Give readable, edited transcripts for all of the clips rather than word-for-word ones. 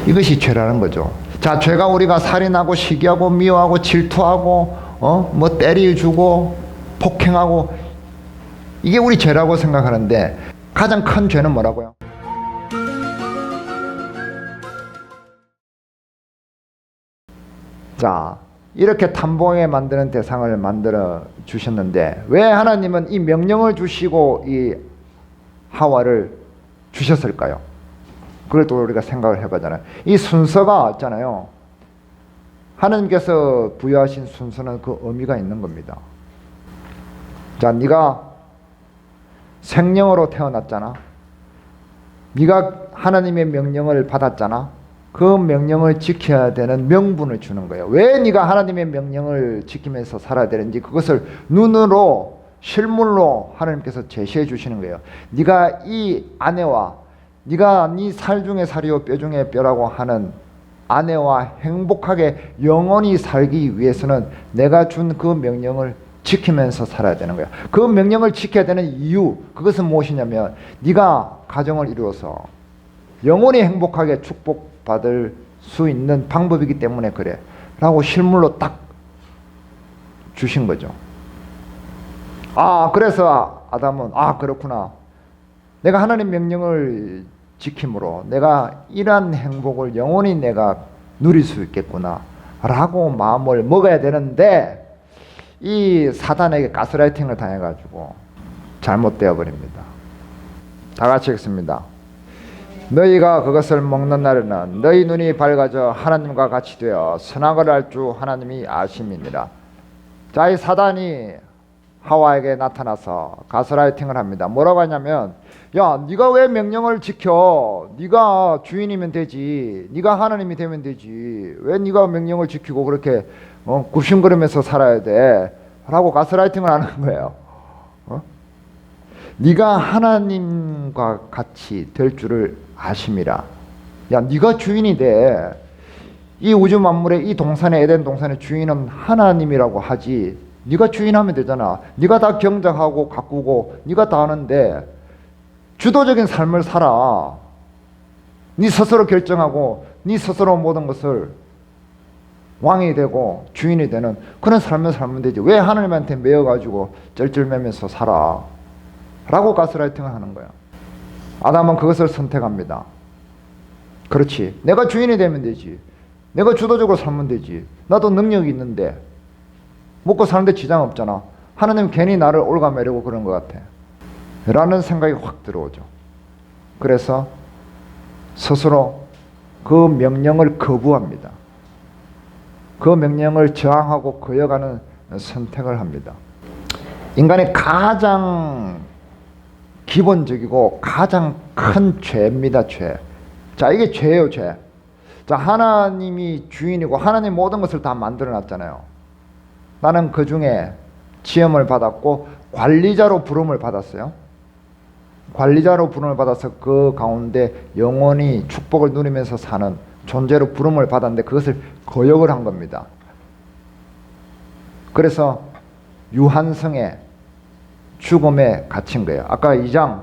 이것이 죄라는 거죠. 자, 죄가 우리가 살인하고 시기하고 미워하고 질투하고 뭐 때려주고 폭행하고, 이게 우리 죄라고 생각하는데 가장 큰 죄는 뭐라고요? 자, 이렇게 탐복에 만드는 대상을 만들어 주셨는데 왜 하나님은 이 명령을 주시고 이 하와를 주셨을까요? 그걸 또 우리가 생각을 해보잖아요. 이 순서가 있잖아요. 하나님께서 부여하신 순서는 그 의미가 있는 겁니다. 자, 네가 생명으로 태어났잖아. 네가 하나님의 명령을 받았잖아. 그 명령을 지켜야 되는 명분을 주는 거예요. 왜 네가 하나님의 명령을 지키면서 살아야 되는지 그것을 눈으로 실물로 하나님께서 제시해 주시는 거예요. 네가 이 아내와 네가 네 살 중에 살이요 뼈 중에 뼈라고 하는 아내와 행복하게 영원히 살기 위해서는 내가 준 그 명령을 지키면서 살아야 되는 거야. 그 명령을 지켜야 되는 이유, 그것은 무엇이냐면 네가 가정을 이루어서 영원히 행복하게 축복받을 수 있는 방법이기 때문에 그래 라고 실물로 딱 주신 거죠. 그래서 아담은 그렇구나, 내가 하나님 명령을 지킴으로 내가 이러한 행복을 영원히 내가 누릴 수 있겠구나 라고 마음을 먹어야 되는데, 이 사단에게 가스라이팅을 당해가지고 잘못되어 버립니다. 다 같이 읽습니다. 너희가 그것을 먹는 날에는 너희 눈이 밝아져 하나님과 같이 되어 선악을 알 줄 하나님이 아심이니라. 자, 이 사단이 하와에게 나타나서 가스라이팅을 합니다. 뭐라고 하냐면, 야, 네가 왜 명령을 지켜? 네가 주인이면 되지. 네가 하나님이 되면 되지. 왜 네가 명령을 지키고 그렇게 굽신거리면서 살아야 돼? 라고 가스라이팅을 하는 거예요. 네가 하나님과 같이 될 줄을 아심이라. 야, 네가 주인이 돼. 이 우주 만물의 이 동산의 에덴 동산의 주인은 하나님이라고 하지. 네가 주인하면 되잖아. 네가 다 경작하고 가꾸고 네가 다 하는데 주도적인 삶을 살아. 네 스스로 결정하고 네 스스로 모든 것을 왕이 되고 주인이 되는 그런 삶을 살면 되지. 왜 하나님한테 매여가지고 쩔쩔매면서 살아? 라고 가스라이팅을 하는 거야. 아담은 그것을 선택합니다. 그렇지, 내가 주인이 되면 되지. 내가 주도적으로 살면 되지. 나도 능력이 있는데 먹고 사는데 지장 없잖아. 하나님 괜히 나를 올가매려고 그런 것 같아 라는 생각이 확 들어오죠. 그래서 스스로 그 명령을 거부합니다. 그 명령을 저항하고 거역하는 선택을 합니다. 인간의 가장 기본적이고 가장 큰 죄입니다. 죄. 자, 이게 죄예요. 죄. 자, 하나님이 주인이고 하나님 모든 것을 다 만들어 놨잖아요. 나는 그 중에 지음을 받았고 관리자로 부름을 받았어요. 관리자로 부름을 받아서 그 가운데 영원히 축복을 누리면서 사는 존재로 부름을 받았는데 그것을 거역을 한 겁니다. 그래서 유한성의 죽음에 갇힌 거예요. 아까 2장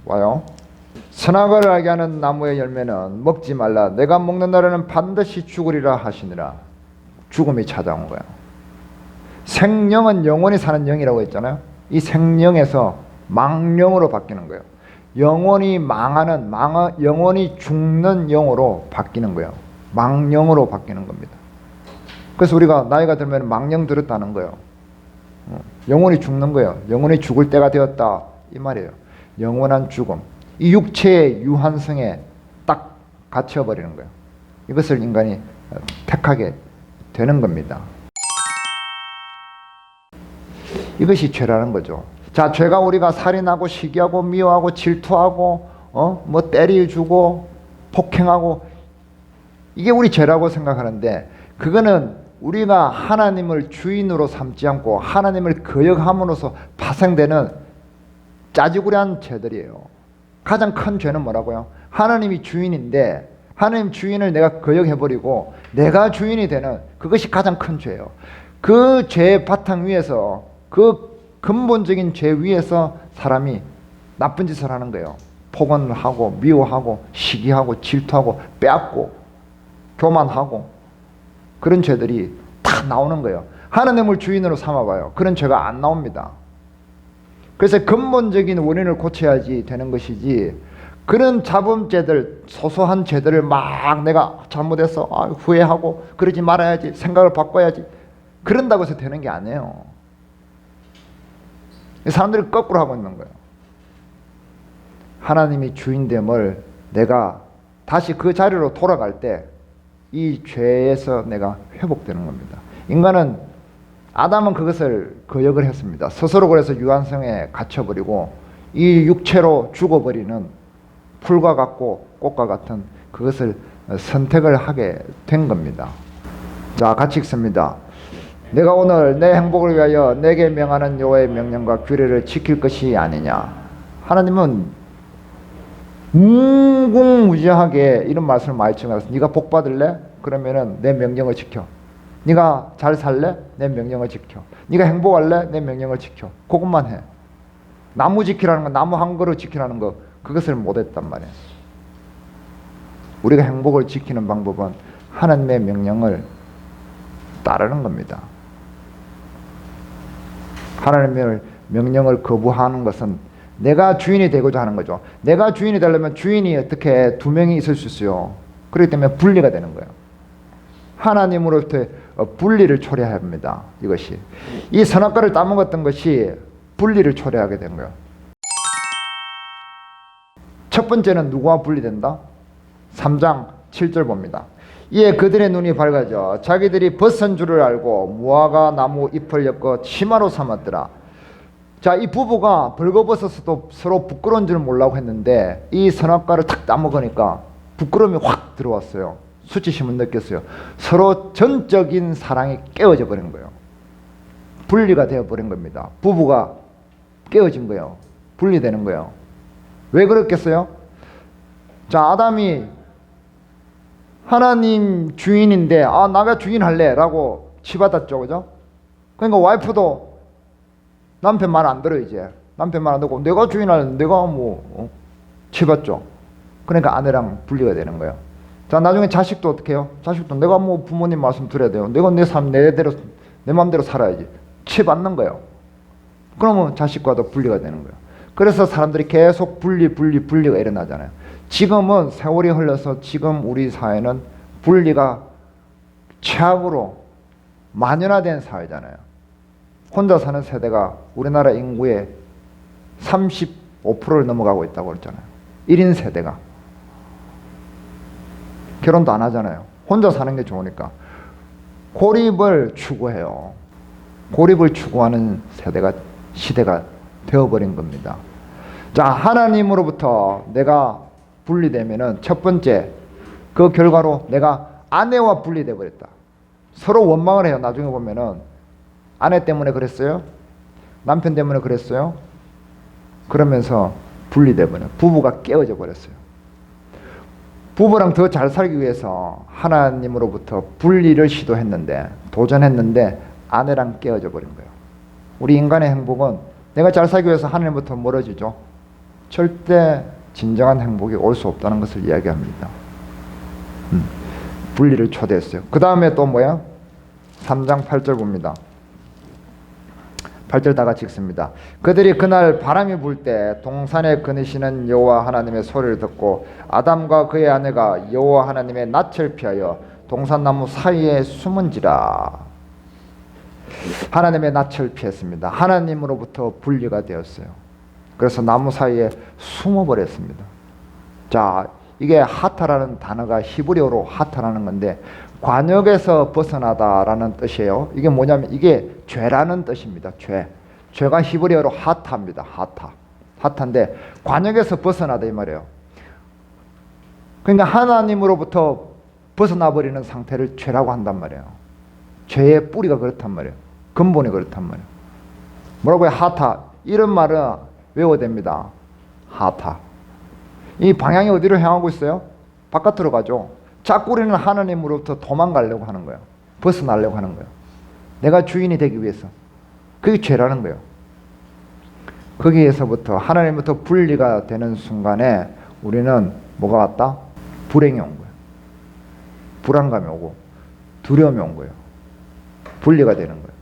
와요. 선악을 알게 하는 나무의 열매는 먹지 말라. 내가 먹는 날에는 반드시 죽으리라 하시니라. 죽음이 찾아온 거예요. 생명은 영원히 사는 영이라고 했잖아요. 이 생명에서 망령으로 바뀌는 거예요. 영원히 망하는, 영원히 죽는 영으로 바뀌는 거예요. 망령으로 바뀌는 겁니다. 그래서 우리가 나이가 들면 망령 들었다는 거예요. 영원히 죽는 거예요. 영원히 죽을 때가 되었다 이 말이에요. 영원한 죽음. 이 육체의 유한성에 딱 갇혀버리는 거예요. 이것을 인간이 택하게 되는 겁니다. 이것이 죄라는 거죠. 자, 죄가 우리가 살인하고 시기하고 미워하고 질투하고 뭐 때려주고 폭행하고, 이게 우리 죄라고 생각하는데 그거는 우리가 하나님을 주인으로 삼지 않고 하나님을 거역함으로써 파생되는 짜지구리한 죄들이에요. 가장 큰 죄는 뭐라고요? 하나님이 주인인데 하나님 주인을 내가 거역해버리고 내가 주인이 되는, 그것이 가장 큰 죄예요. 그 죄의 바탕 위에서, 그 근본적인 죄 위에서 사람이 나쁜 짓을 하는 거예요. 폭언을 하고 미워하고 시기하고 질투하고 빼앗고 교만하고 그런 죄들이 다 나오는 거예요. 하나님을 주인으로 삼아봐요. 그런 죄가 안 나옵니다. 그래서 근본적인 원인을 고쳐야지 되는 것이지, 그런 자범죄들, 소소한 죄들을 막 내가 잘못했어, 후회하고 그러지 말아야지, 생각을 바꿔야지, 그런다고 해서 되는 게 아니에요. 사람들이 거꾸로 하고 있는 거예요. 하나님이 주인됨을 내가 다시 그 자리로 돌아갈 때 이 죄에서 내가 회복되는 겁니다. 인간은, 아담은 그것을 거역을 했습니다. 스스로 그래서 유한성에 갇혀버리고 이 육체로 죽어버리는 풀과 같고 꽃과 같은 그것을 선택을 하게 된 겁니다. 자, 같이 읽습니다. 내가 오늘 내 행복을 위하여 내게 명하는 여호와의 명령과 규례를 지킬 것이 아니냐. 하나님은 무궁무진하게 이런 말씀을 많이 전해서, 네가 복 받을래? 그러면은 내 명령을 지켜. 네가 잘 살래? 내 명령을 지켜. 네가 행복할래? 내 명령을 지켜. 그것만 해. 나무 지키라는 거, 나무 한 그루 지키라는 거, 그것을 못했단 말이에요. 우리가 행복을 지키는 방법은 하나님의 명령을 따르는 겁니다. 하나님의 명령을 거부하는 것은 내가 주인이 되고자 하는 거죠. 내가 주인이 되려면 주인이 어떻게 두 명이 있을 수 있어요. 그렇기 때문에 분리가 되는 거예요. 하나님으로부터 분리를 초래해야 합니다. 이것이, 이 선악과를 따먹었던 것이 분리를 초래하게 된 거예요. 첫 번째는 누구와 분리된다? 3장 7절 봅니다. 이에 그들의 눈이 밝아져 자기들이 벗은 줄을 알고 무화과 나무 잎을 엮어 치마로 삼았더라. 자, 이 부부가 벌거벗어서도 서로 부끄러운 줄 몰라고 했는데 이 선악과를 탁 따먹으니까 부끄러움이 확 들어왔어요. 수치심을 느꼈어요. 서로 전적인 사랑이 깨어져 버린 거예요. 분리가 되어 버린 겁니다. 부부가 깨어진 거예요. 분리되는 거예요. 왜 그렇겠어요? 자, 아담이 하나님 주인인데 나가 주인 할래 라고 치받았죠. 그죠? 그러니까 와이프도 남편 말 안 들어. 이제 남편 말 안 듣고 내가 주인 할래, 내가 치받죠. 그러니까 아내랑 분리가 되는 거예요. 자, 나중에 자식도 어떻게 해요? 자식도 내가 부모님 말씀 들어야 돼요. 내가 내 삶 내대로 내 마음대로 살아야지. 치받는 거예요. 그러면 자식과도 분리가 되는 거예요. 그래서 사람들이 계속 분리가 일어나잖아요. 지금은 세월이 흘러서 지금 우리 사회는 분리가 최악으로 만연화된 사회잖아요. 혼자 사는 세대가 우리나라 인구의 35%를 넘어가고 있다고 그랬잖아요. 1인 세대가. 결혼도 안 하잖아요. 혼자 사는 게 좋으니까. 고립을 추구해요. 고립을 추구하는 시대가 되어버린 겁니다. 자, 하나님으로부터 내가 분리되면은 첫 번째, 그 결과로 내가 아내와 분리돼 버렸다. 서로 원망을 해요. 나중에 보면은 아내 때문에 그랬어요? 남편 때문에 그랬어요? 그러면서 분리돼 버려요. 부부가 깨어져 버렸어요. 부부랑 더 잘 살기 위해서 하나님으로부터 분리를 시도했는데, 도전했는데 아내랑 깨어져 버린 거예요. 우리 인간의 행복은 내가 잘 살기 위해서 하나님부터 멀어지죠. 절대 진정한 행복이 올 수 없다는 것을 이야기합니다. 분리를 초대했어요. 그 다음에 또 뭐야? 3장 8절 봅니다. 8절 다 같이 읽습니다. 그들이 그날 바람이 불 때 동산에 거니시는 여호와 하나님의 소리를 듣고 아담과 그의 아내가 여호와 하나님의 낯을 피하여 동산나무 사이에 숨은지라. 하나님의 낯을 피했습니다. 하나님으로부터 분리가 되었어요. 그래서 나무 사이에 숨어버렸습니다. 자, 이게 하타라는 단어가 히브리어로 하타라는 건데 관역에서 벗어나다라는 뜻이에요. 이게 뭐냐면 이게 죄라는 뜻입니다. 죄가 히브리어로 하타입니다. 하타인데 관역에서 벗어나다 이 말이에요. 그러니까 하나님으로부터 벗어나 버리는 상태를 죄라고 한단 말이에요. 죄의 뿌리가 그렇단 말이에요. 근본이 그렇단 말이에요. 뭐라고요? 하타. 이런 말은 외워야 됩니다. 하타. 이 방향이 어디로 향하고 있어요? 바깥으로 가죠. 자꾸 우리는 하나님으로부터 도망가려고 하는 거예요. 벗어나려고 하는 거예요. 내가 주인이 되기 위해서. 그게 죄라는 거예요. 거기에서부터 하나님부터 분리가 되는 순간에 우리는 뭐가 왔다? 불행이 온 거예요. 불안감이 오고 두려움이 온 거예요. 분리가 되는 거예요.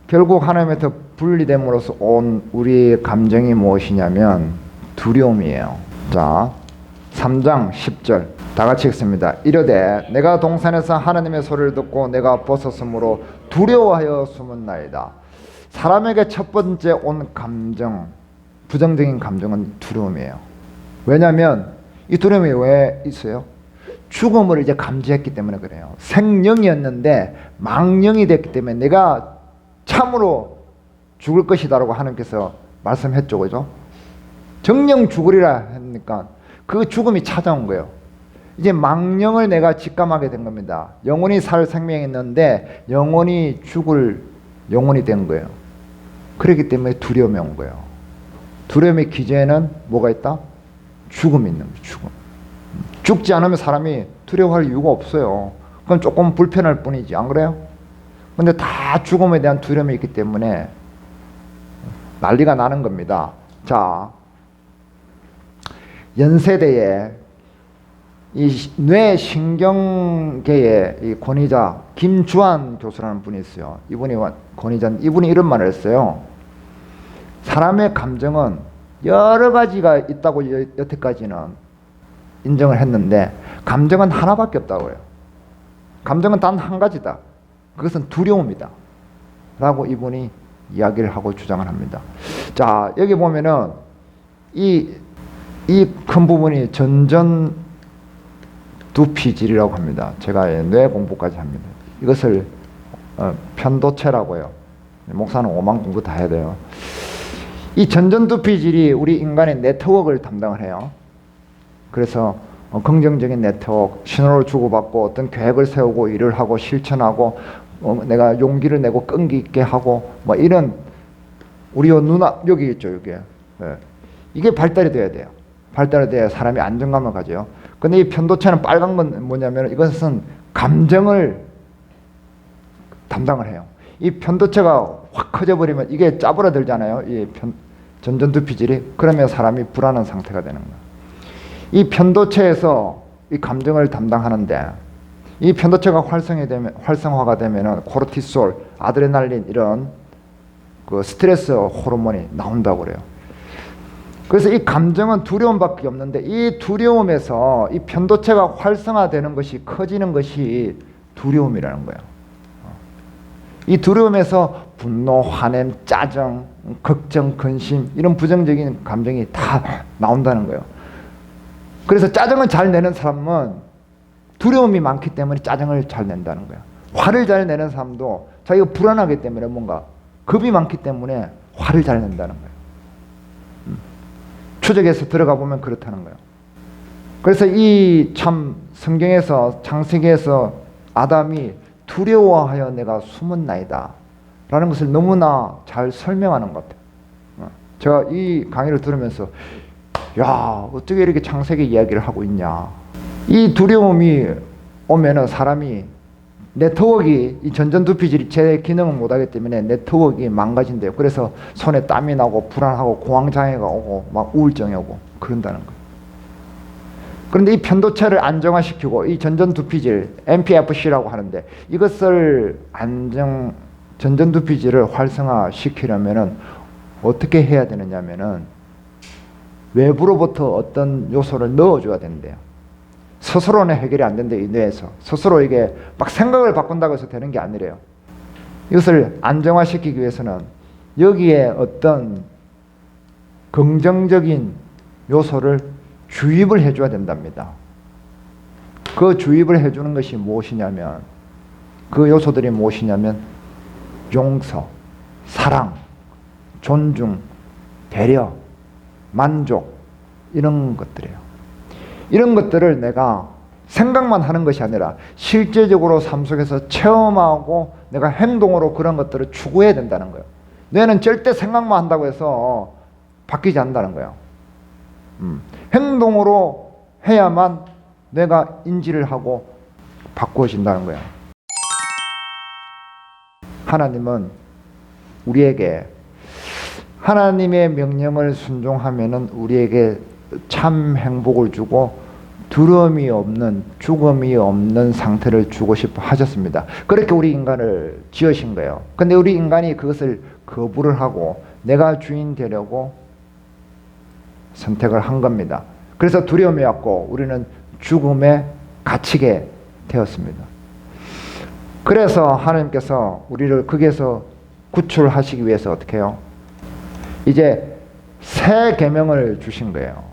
결국 하나님부터 분리됨으로써 온 우리의 감정이 무엇이냐면 두려움이에요. 자, 3장 10절 다 같이 읽습니다. 이르되 내가 동산에서 하나님의 소리를 듣고 내가 벗었으므로 두려워하여 숨었나이다. 사람에게 첫 번째 온 감정, 부정적인 감정은 두려움이에요. 왜냐하면 이 두려움이 왜 있어요? 죽음을 이제 감지했기 때문에 그래요. 생명이었는데 망령이 됐기 때문에 내가 참으로 죽을 것이다라고 하나님께서 말씀했죠. 그죠? 정령 죽으리라 하니까 그 죽음이 찾아온 거예요. 이제 망령을 내가 직감하게 된 겁니다. 영원히 살 생명이 있는데 영원히 죽을 영혼이 된 거예요. 그렇기 때문에 두려움이 온 거예요. 두려움의 기저에는 뭐가 있다? 죽음이 있는 거예요. 죽음. 죽지 않으면 사람이 두려워할 이유가 없어요. 그건 조금 불편할 뿐이지, 안 그래요? 근데 다 죽음에 대한 두려움이 있기 때문에 난리가 나는 겁니다. 자, 연세대에 이 뇌신경계의 이 권위자 김주환 교수라는 분이 있어요. 이분이 이런 말을 했어요. 사람의 감정은 여러 가지가 있다고 여태까지는 인정을 했는데 감정은 하나밖에 없다고요. 감정은 단 한 가지다. 그것은 두려움이다. 라고 이분이 이야기를 하고 주장을 합니다. 자, 여기 보면은 이 큰 부분이 전전두피질이라고 합니다. 제가 뇌 공부까지 합니다. 이것을 편도체라고 해요. 목사는 오만 공부 다 해야 돼요. 이 전전두피질이 우리 인간의 네트워크를 담당을 해요. 그래서 긍정적인 네트워크, 신호를 주고받고 어떤 계획을 세우고 일을 하고 실천하고 내가 용기를 내고 끈기 있게 하고 뭐 이런 우리 눈앞 여기 있죠. 여기. 네. 이게 발달이 돼야 돼요. 발달이 돼야 사람이 안정감을 가져요. 근데 이 편도체는 빨간 건 뭐냐면 이것은 감정을 담당을 해요. 이 편도체가 확 커져버리면 이게 짜부러들잖아요. 이 전전두피질이. 그러면 사람이 불안한 상태가 되는 거예요. 이 편도체에서 이 감정을 담당하는데 이 편도체가 활성화가 되면 코르티솔, 아드레날린 이런 그 스트레스 호르몬이 나온다고 그래요. 그래서 이 감정은 두려움밖에 없는데 이 두려움에서 이 편도체가 활성화되는 것이 커지는 것이 두려움이라는 거예요. 이 두려움에서 분노, 화냄, 짜증, 걱정, 근심 이런 부정적인 감정이 다 나온다는 거예요. 그래서 짜증을 잘 내는 사람은 두려움이 많기 때문에 짜증을 잘 낸다는 거예요. 화를 잘 내는 사람도 자기가 불안하기 때문에 뭔가 겁이 많기 때문에 화를 잘 낸다는 거예요. 추적에서 들어가 보면 그렇다는 거예요. 그래서 이 참 성경에서 창세기에서 아담이 두려워하여 내가 숨었나이다 라는 것을 너무나 잘 설명하는 것 같아요. 제가 이 강의를 들으면서 야, 어떻게 이렇게 창세기 이야기를 하고 있냐. 이 두려움이 오면은 사람이 네트워크가 이 전전두피질이 제 기능을 못하기 때문에 네트워크가 망가진대요. 그래서 손에 땀이 나고 불안하고 공황장애가 오고 막 우울증이 오고 그런다는 거예요. 그런데 이 편도체를 안정화시키고 이 전전두피질 MPFC라고 하는데 이것을 전전두피질을 활성화시키려면은 어떻게 해야 되느냐면은 외부로부터 어떤 요소를 넣어줘야 된대요. 스스로는 해결이 안 된대, 이 뇌에서. 스스로 이게 막 생각을 바꾼다고 해서 되는 게 아니래요. 이것을 안정화시키기 위해서는 여기에 어떤 긍정적인 요소를 주입을 해줘야 된답니다. 그 주입을 해주는 것이 무엇이냐면, 그 요소들이 무엇이냐면, 용서, 사랑, 존중, 배려, 만족, 이런 것들이에요. 이런 것들을 내가 생각만 하는 것이 아니라 실제적으로 삶 속에서 체험하고 내가 행동으로 그런 것들을 추구해야 된다는 거예요. 뇌는 절대 생각만 한다고 해서 바뀌지 않는다는 거예요. 행동으로 해야만 뇌가 인지를 하고 바꾸어진다는 거예요. 하나님은 우리에게 하나님의 명령을 순종하면은 우리에게 참 행복을 주고 두려움이 없는, 죽음이 없는 상태를 주고 싶어 하셨습니다. 그렇게 우리 인간을 지으신 거예요. 근데 우리 인간이 그것을 거부를 하고 내가 주인 되려고 선택을 한 겁니다. 그래서 두려움이 왔고 우리는 죽음에 갇히게 되었습니다. 그래서 하나님께서 우리를 거기에서 구출하시기 위해서 어떻게 해요? 이제 새 계명을 주신 거예요.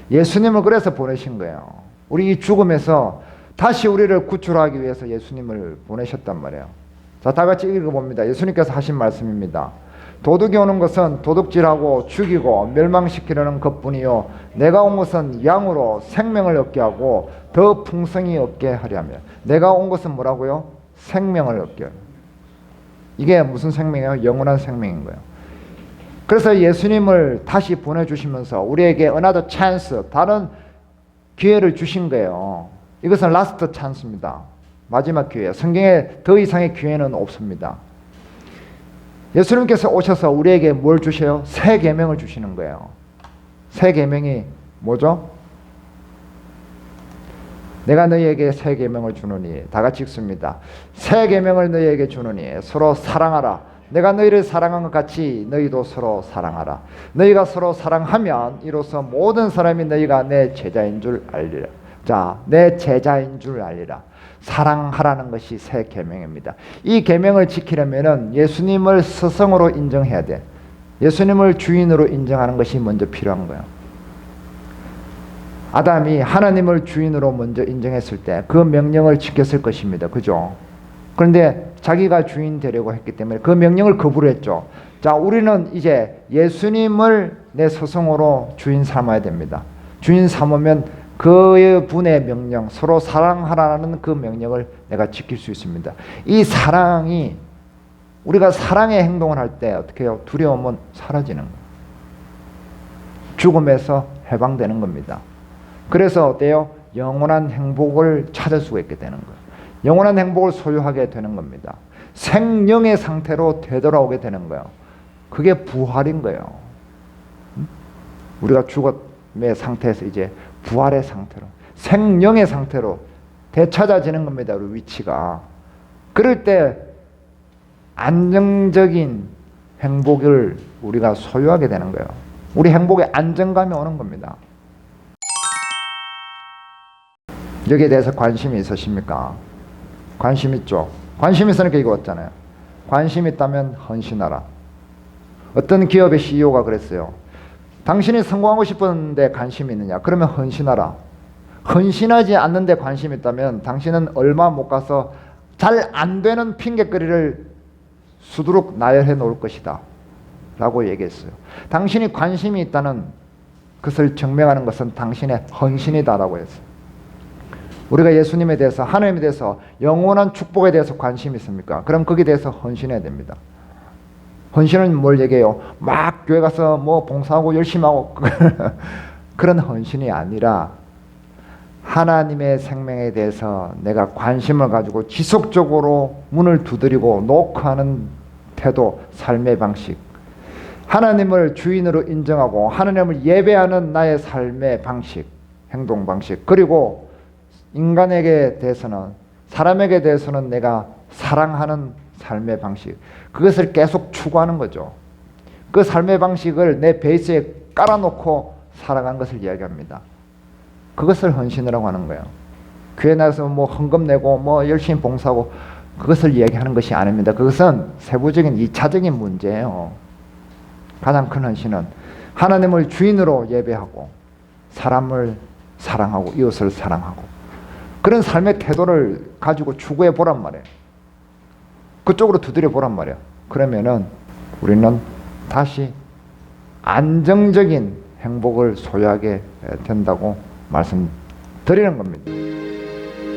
예수님을 그래서 보내신 거예요. 우리 이 죽음에서 다시 우리를 구출하기 위해서 예수님을 보내셨단 말이에요. 자, 다 같이 읽어봅니다. 예수님께서 하신 말씀입니다. 도둑이 오는 것은 도둑질하고 죽이고 멸망시키려는 것뿐이요 내가 온 것은 양으로 생명을 얻게 하고 더 풍성히 얻게 하려며. 내가 온 것은 뭐라고요? 생명을 얻게 하려. 이게 무슨 생명이에요? 영원한 생명인 거예요. 그래서 예수님을 다시 보내주시면서 우리에게 another chance, 다른 기회를 주신 거예요. 이것은 라스트 찬스입니다. 마지막 기회예요. 성경에 더 이상의 기회는 없습니다. 예수님께서 오셔서 우리에게 뭘 주셔요? 새 계명을 주시는 거예요. 새 계명이 뭐죠? 내가 너희에게 새 계명을 주노니, 다 같이 읽습니다. 새 계명을 너희에게 주노니 서로 사랑하라. 내가 너희를 사랑한 것 같이 너희도 서로 사랑하라. 너희가 서로 사랑하면 이로써 모든 사람이 너희가 내 제자인 줄 알리라. 자, 내 제자인 줄 알리라. 사랑하라는 것이 새 계명입니다. 이 계명을 지키려면은 예수님을 스승으로 인정해야 돼. 예수님을 주인으로 인정하는 것이 먼저 필요한 거예요. 아담이 하나님을 주인으로 먼저 인정했을 때 그 명령을 지켰을 것입니다. 그죠? 그런데 자기가 주인 되려고 했기 때문에 그 명령을 거부를 했죠. 자, 우리는 이제 예수님을 내 스승으로 주인 삼아야 됩니다. 주인 삼으면 그의 분의 명령, 서로 사랑하라는 그 명령을 내가 지킬 수 있습니다. 이 사랑이, 우리가 사랑의 행동을 할 때 어떻게 해요? 두려움은 사라지는 거예요. 죽음에서 해방되는 겁니다. 그래서 어때요? 영원한 행복을 찾을 수가 있게 되는 거예요. 영원한 행복을 소유하게 되는 겁니다. 생명의 상태로 되돌아오게 되는 거예요. 그게 부활인 거예요. 우리가 죽음의 상태에서 이제 부활의 상태로, 생명의 상태로 되찾아지는 겁니다. 우리 위치가. 그럴 때 안정적인 행복을 우리가 소유하게 되는 거예요. 우리 행복에 안정감이 오는 겁니다. 여기에 대해서 관심이 있으십니까? 관심 있죠? 관심 있으니까 이거 왔잖아요. 관심 있다면 헌신하라. 어떤 기업의 CEO가 그랬어요. 당신이 성공하고 싶은데 관심이 있느냐? 그러면 헌신하라. 헌신하지 않는데 관심이 있다면 당신은 얼마 못 가서 잘 안 되는 핑계거리를 수두룩 나열해 놓을 것이다 라고 얘기했어요. 당신이 관심이 있다는 것을 증명하는 것은 당신의 헌신이다 라고 했어요. 우리가 예수님에 대해서, 하나님에 대해서, 영원한 축복에 대해서 관심이 있습니까? 그럼 거기에 대해서 헌신해야 됩니다. 헌신은 뭘 얘기해요? 막 교회 가서 뭐 봉사하고 열심히 하고 그런 헌신이 아니라 하나님의 생명에 대해서 내가 관심을 가지고 지속적으로 문을 두드리고 노크하는 태도, 삶의 방식, 하나님을 주인으로 인정하고 하나님을 예배하는 나의 삶의 방식, 행동 방식, 그리고 인간에게 대해서는, 사람에게 대해서는 내가 사랑하는 삶의 방식, 그것을 계속 추구하는 거죠. 그 삶의 방식을 내 베이스에 깔아놓고 살아가는 것을 이야기합니다. 그것을 헌신이라고 하는 거예요. 교회 나가서 뭐 헌금 내고 뭐 열심히 봉사하고 그것을 이야기하는 것이 아닙니다. 그것은 세부적인 2차적인 문제예요. 가장 큰 헌신은 하나님을 주인으로 예배하고 사람을 사랑하고 이웃을 사랑하고 그런 삶의 태도를 가지고 추구해 보란 말이에요. 그쪽으로 두드려 보란 말이에요. 그러면은 우리는 다시 안정적인 행복을 소유하게 된다고 말씀드리는 겁니다.